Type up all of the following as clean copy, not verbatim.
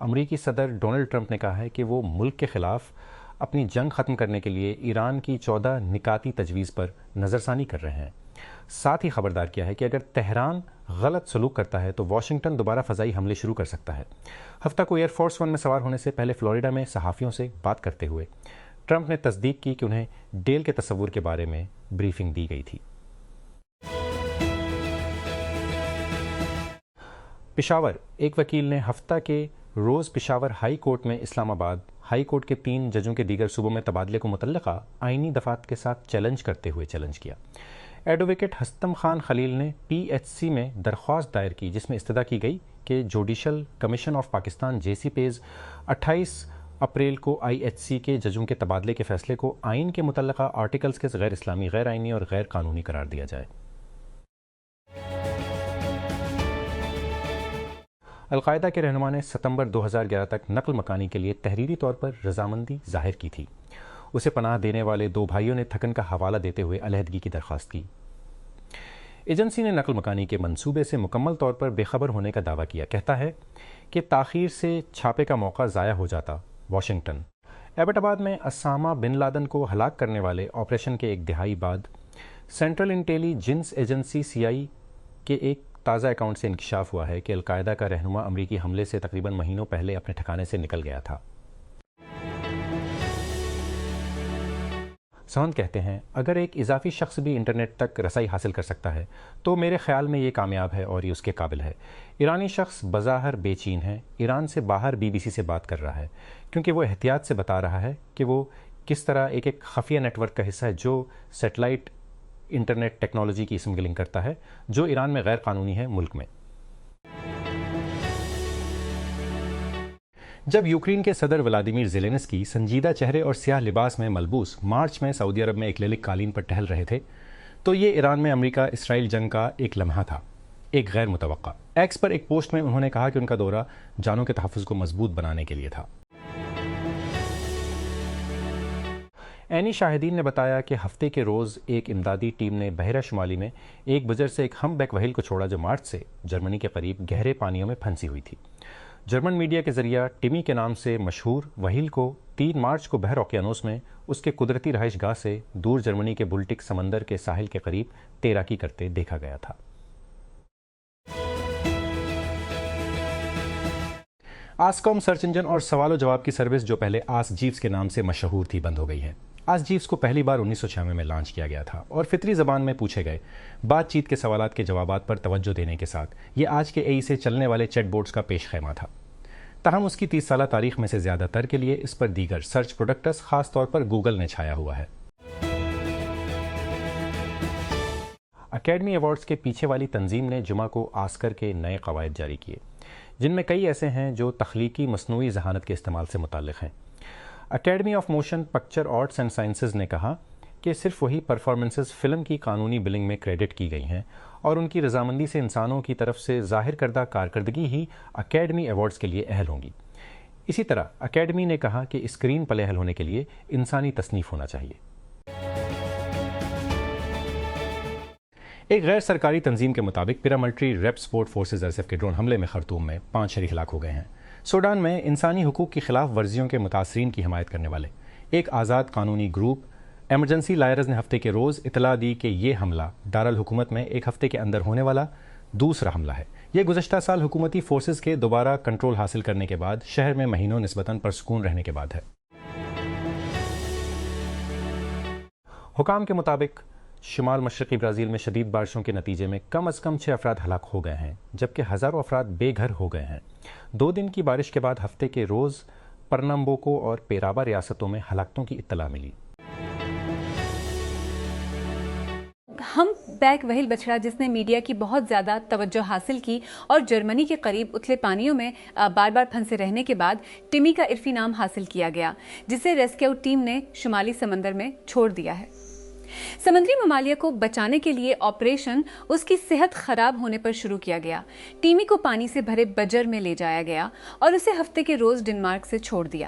امریکی صدر Donald Trump نے کہا ہے کہ وہ ملک کے خلاف اپنی جنگ ختم کرنے کے لیے ایران کی 14 نکاتی تجویز پر نظر ثانی کر رہے ہیں۔ ساتھ ہی خبردار کیا ہے کہ اگر تہران غلط سلوک کرتا ہے تو واشنگٹن دوبارہ فضائی حملے شروع کر سکتا ہے۔ ہفتہ کو ایئر فورس ون میں سوار ہونے سے پہلے فلوریڈا میں صحافیوں سے بات کرتے ہوئے ٹرمپ نے تصدیق کی کہ انہیں ڈیل کے تصور کے بارے میں بریفنگ دی گئی تھی۔ پشاور، ایک وکیل نے ہفتہ کے روز پشاور ہائی کورٹ میں اسلام آباد ہائی کورٹ کے 3 ججوں کے دیگر صوبوں میں تبادلے کو متعلقہ آئینی دفعات کے ساتھ چیلنج کرتے ہوئے چیلنج کیا۔ ایڈووکیٹ ہستم خان خلیل نے پی ایچ سی میں درخواست دائر کی جس میں استدعا کی گئی کہ judicial commission of Pakistan JCPOA 28 April کو IHC کے ججوں کے تبادلے کے فیصلے کو آئین کے متعلقہ آرٹیکلز کے غیر اسلامی، غیر آئینی اور غیر قانونی قرار دیا جائے۔ القاعدہ کے رہنما نے ستمبر 2011 تک نقل مکانی کے لیے تحریری طور پر رضامندی ظاہر کی تھی۔ اسے پناہ دینے والے 2 بھائیوں نے تھکن کا حوالہ دیتے ہوئے علیحدگی کی درخواست کی۔ ایجنسی نے نقل مکانی کے منصوبے سے مکمل طور پر بے خبر ہونے کا دعویٰ کیا، کہتا ہے کہ تاخیر سے چھاپے کا موقع ضائع ہو جاتا۔ واشنگٹن، ایبٹ آباد میں اسامہ بن لادن کو ہلاک کرنے والے آپریشن کے 1 دہائی بعد سینٹرل انٹیلی جنس ایجنسی CIA کے ایک تازہ اکاؤنٹ سے انکشاف ہوا ہے کہ القاعدہ کا رہنما امریکی حملے سے تقریباً مہینوں پہلے اپنے ٹھکانے سے نکل گیا تھا۔ سوند کہتے ہیں، اگر ایک اضافی شخص بھی انٹرنیٹ تک رسائی حاصل کر سکتا ہے تو میرے خیال میں یہ کامیاب ہے اور یہ اس کے قابل ہے۔ ایرانی شخص بظاہر بے چین ہے، ایران سے باہر BBC سے بات کر رہا ہے کیونکہ وہ احتیاط سے بتا رہا ہے کہ وہ کس طرح ایک خفیہ نیٹ ورک کا حصہ ہے جو سیٹلائٹ انٹرنیٹ ٹیکنالوجی کی اسمگلنگ کرتا ہے جو ایران میں غیر قانونی ہے۔ ملک میں جب یوکرین کے صدر ولادیمیر زیلنسکی سنجیدہ چہرے اور سیاہ لباس میں ملبوس مارچ میں سعودی عرب میں ایکلیلک قالین پر ٹہل رہے تھے تو یہ ایران میں امریکہ اسرائیل جنگ کا ایک لمحہ تھا، ایک غیر متوقع۔ ایکس پر ایک پوسٹ میں انہوں نے کہا کہ ان کا دورہ جانوں کے تحفظ کو مضبوط بنانے کے لیے تھا۔ عینی شاہدین نے بتایا کہ ہفتے کے روز ایک امدادی ٹیم نے بحیرہ شمالی میں ایک بجر سے ایک ہم بیک وہیل کو چھوڑا جو مارچ سے جرمنی کے قریب گہرے پانیوں میں پھنسی ہوئی تھی۔ جرمن میڈیا کے ذریعہ ٹیمی کے نام سے مشہور وہیل کو 3 مارچ کو بحر اوقیانوس میں اس کے قدرتی رہائش گاہ سے دور جرمنی کے بلٹک سمندر کے ساحل کے قریب تیراکی کرتے دیکھا گیا تھا۔ آسکوم سرچ انجن اور سوال و جواب کی سروس جو پہلے آسک جیوس کے نام سے مشہور تھی بند ہو گئی ہے۔ آسک جیوس کو پہلی بار 1996 میں لانچ کیا گیا تھا اور فطری زبان میں پوچھے گئے بات چیت کے سوالات کے جوابات پر توجہ دینے کے ساتھ یہ آج کے AI سے چلنے والے چیٹ بورڈز کا پیش خیمہ تھا۔ تاہم اس کی 30 سالہ تاریخ میں سے زیادہ تر کے لیے اس پر دیگر سرچ پروڈکٹس خاص طور پر گوگل نے چھایا ہوا ہے۔ اکیڈمی ایوارڈز کے پیچھے والی تنظیم نے جمعہ کو آسکر کے نئے قواعد جاری کیے جن میں کئی ایسے ہیں جو تخلیقی مصنوعی ذہانت کے استعمال سے متعلق ہیں۔ Academy of motion picture arts and sciences نے کہا کہ صرف وہی پرفارمنسز فلم کی قانونی بلنگ میں کریڈٹ کی گئی ہیں اور ان کی رضامندی سے انسانوں کی طرف سے ظاہر کردہ کارکردگی ہی اکیڈمی ایوارڈز کے لیے اہل ہوں گی۔ اسی طرح اکیڈمی نے کہا کہ اسکرین پلے اہل ہونے کے لیے انسانی تصنیف ہونا چاہیے۔ ایک غیر سرکاری تنظیم کے مطابق paramilitary rapid support forces RSF کے ڈرون حملے میں خرطوم میں 5 شہری ہلاک ہو گئے ہیں۔ سوڈان میں انسانی حقوق کی خلاف ورزیوں کے متاثرین کی حمایت کرنے والے ایک آزاد قانونی گروپ ایمرجنسی لائرز نے ہفتے کے روز اطلاع دی کہ یہ حملہ دارالحکومت میں ایک ہفتے کے اندر ہونے والا دوسرا حملہ ہے۔ یہ گزشتہ سال حکومتی فورسز کے دوبارہ کنٹرول حاصل کرنے کے بعد شہر میں مہینوں نسبتاً پرسکون رہنے کے بعد ہے۔ حکام کے مطابق شمال مشرقی برازیل میں شدید بارشوں کے نتیجے میں کم از کم 6 افراد ہلاک ہو گئے ہیں جبکہ ہزاروں افراد بے گھر ہو گئے ہیں۔ 2 دن کی بارش کے بعد ہفتے کے روز پرنمبوکو اور پیرابا ریاستوں میں ہلاکتوں کی اطلاع ملی۔ ہم بیک وہیل بچڑا جس نے میڈیا کی بہت زیادہ توجہ حاصل کی اور جرمنی کے قریب اتلے پانیوں میں بار بار پھنسے رہنے کے بعد ٹیمی کا عرفی نام حاصل کیا گیا جسے ریسکیو ٹیم نے شمالی سمندر میں چھوڑ دیا ہے۔ سمندری ممالیہ کو بچانے کے لیے آپریشن اس کی صحت خراب ہونے پر شروع کیا گیا۔ ٹیمی کو پانی سے بھرے بجر میں لے جایا گیا اور اسے ہفتے کے روز ڈنمارک سے چھوڑ دیا۔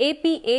APA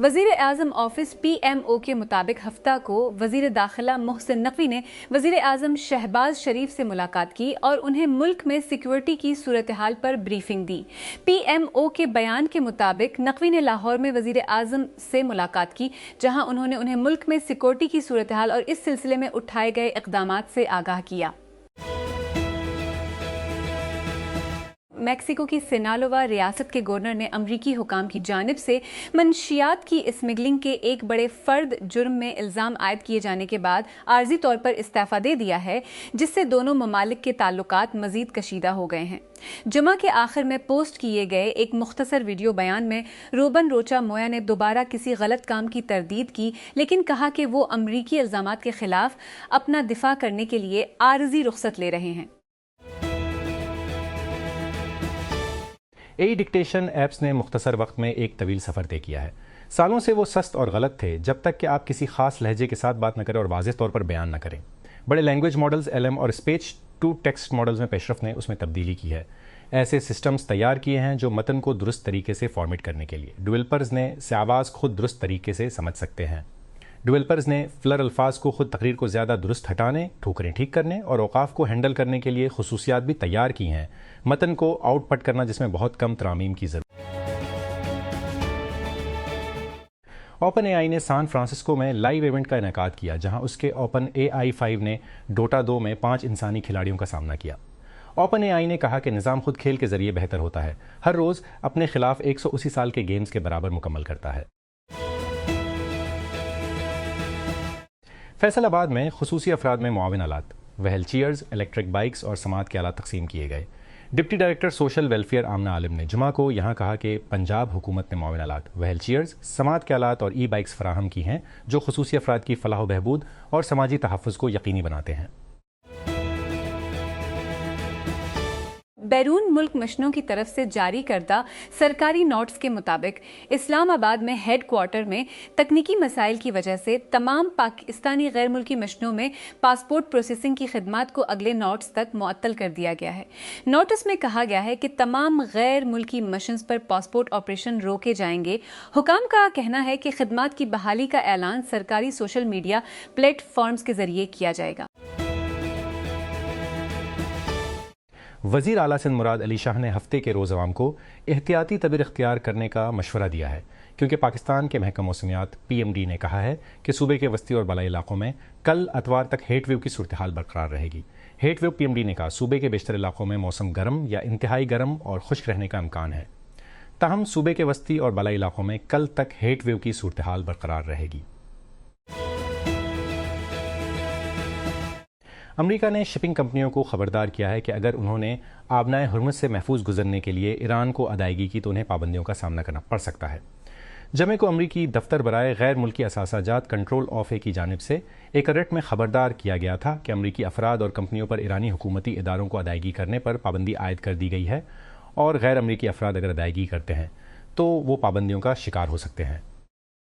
وزیر اعظم آفس PMO کے مطابق ہفتہ کو وزیر داخلہ محسن نقوی نے وزیر اعظم شہباز شریف سے ملاقات کی اور انہیں ملک میں سیکورٹی کی صورتحال پر بریفنگ دی۔ PMO کے بیان کے مطابق نقوی نے لاہور میں وزیر اعظم سے ملاقات کی، جہاں انہوں نے انہیں ملک میں سیکورٹی کی صورتحال اور اس سلسلے میں اٹھائے گئے اقدامات سے آگاہ کیا۔ میکسیکو کی سینالووا ریاست کے گورنر نے امریکی حکام کی جانب سے منشیات کی اسمگلنگ کے ایک بڑے فرد جرم میں الزام عائد کیے جانے کے بعد عارضی طور پر استعفیٰ دے دیا ہے، جس سے دونوں ممالک کے تعلقات مزید کشیدہ ہو گئے ہیں۔ جمعہ کے آخر میں پوسٹ کیے گئے ایک مختصر ویڈیو بیان میں روبن روچا مویا نے دوبارہ کسی غلط کام کی تردید کی، لیکن کہا کہ وہ امریکی الزامات کے خلاف اپنا دفاع کرنے کے لیے عارضی رخصت لے رہے ہیں۔ AI ڈکٹیشن ایپس نے مختصر وقت میں ایک طویل سفر طے کیا ہے۔ سالوں سے وہ سست اور غلط تھے جب تک کہ آپ کسی خاص لہجے کے ساتھ بات نہ کریں اور واضح طور پر بیان نہ کریں۔ بڑے لینگویج ماڈلز LM اور اسپیچ ٹو ٹیکسٹ ماڈلز میں پیش رفت نے اس میں تبدیلی کی ہے۔ ایسے سسٹمز تیار کیے ہیں جو متن کو درست طریقے سے فارمیٹ کرنے کے لیے ڈیولپرز نے سے آواز خود درست طریقے سے سمجھ سکتے ہیں۔ ڈیولپرز نے فلر الفاظ کو خود تقریر کو زیادہ درست ہٹانے، ٹھوکریں ٹھیک کرنے اور اوقاف کو ہینڈل کرنے کے لیے خصوصیات بھی تیار کی ہیں، متن کو آؤٹ پٹ کرنا جس میں بہت کم ترامیم کی ضرورت۔ اوپن AI نے سان فرانسسکو میں لائیو ایونٹ کا انعقاد کیا، جہاں اس کے اوپن AI 5 نے ڈوٹا 2 میں 5 انسانی کھلاڑیوں کا سامنا کیا۔ اوپن AI نے کہا کہ نظام خود کھیل کے ذریعے بہتر ہوتا ہے، ہر روز اپنے خلاف 180 سال کے گیمز کے برابر مکمل کرتا ہے۔ فیصل آباد میں خصوصی افراد میں معاون آلات، وہیل چیئرز، الیکٹرک بائکس اور سماعت کے آلات تقسیم کیے گئے۔ Deputy director social welfare Amna Alam نے جمعہ کو یہاں کہا کہ پنجاب حکومت نے معاون آلات، وہیل چیئرز، سماعت کے آلات اور بائکس فراہم کی ہیں جو خصوصی افراد کی فلاح و بہبود اور سماجی تحفظ کو یقینی بناتے ہیں۔ بیرون ملک مشنوں کی طرف سے جاری کردہ سرکاری نوٹس کے مطابق اسلام آباد میں ہیڈ کوارٹر میں تکنیکی مسائل کی وجہ سے تمام پاکستانی غیر ملکی مشنوں میں پاسپورٹ پروسیسنگ کی خدمات کو اگلے نوٹس تک معطل کر دیا گیا ہے۔ نوٹس میں کہا گیا ہے کہ تمام غیر ملکی مشنز پر پاسپورٹ آپریشن روکے جائیں گے۔ حکام کا کہنا ہے کہ خدمات کی بحالی کا اعلان سرکاری سوشل میڈیا پلیٹ فارمز کے ذریعے کیا جائے گا۔ وزیر اعلیٰ سندھ مراد علی شاہ نے ہفتے کے روز عوام کو احتیاطی تدبیر اختیار کرنے کا مشورہ دیا ہے، کیونکہ پاکستان کے محکمہ موسمیات PMD نے کہا ہے کہ صوبے کے وسطی اور بالائی علاقوں میں کل اتوار تک ہیٹ ویو کی صورتحال برقرار رہے گی۔ ہیٹ ویو PMD نے کہا صوبے کے بیشتر علاقوں میں موسم گرم یا انتہائی گرم اور خشک رہنے کا امکان ہے، تاہم صوبے کے وسطی اور بالائی علاقوں میں کل تک ہیٹ ویو کی صورتحال برقرار رہے گی۔ امریکہ نے شپنگ کمپنیوں کو خبردار کیا ہے کہ اگر انہوں نے آبنائے ہرمز سے محفوظ گزرنے کے لیے ایران کو ادائیگی کی تو انہیں پابندیوں کا سامنا کرنا پڑ سکتا ہے۔ جمعے کو امریکی دفتر برائے غیر ملکی اثاثہ جات کنٹرول آف کی جانب سے ایک الرٹ میں خبردار کیا گیا تھا کہ امریکی افراد اور کمپنیوں پر ایرانی حکومتی اداروں کو ادائیگی کرنے پر پابندی عائد کر دی گئی ہے، اور غیر امریکی افراد اگر ادائیگی کرتے ہیں تو وہ پابندیوں کا شکار ہو سکتے ہیں۔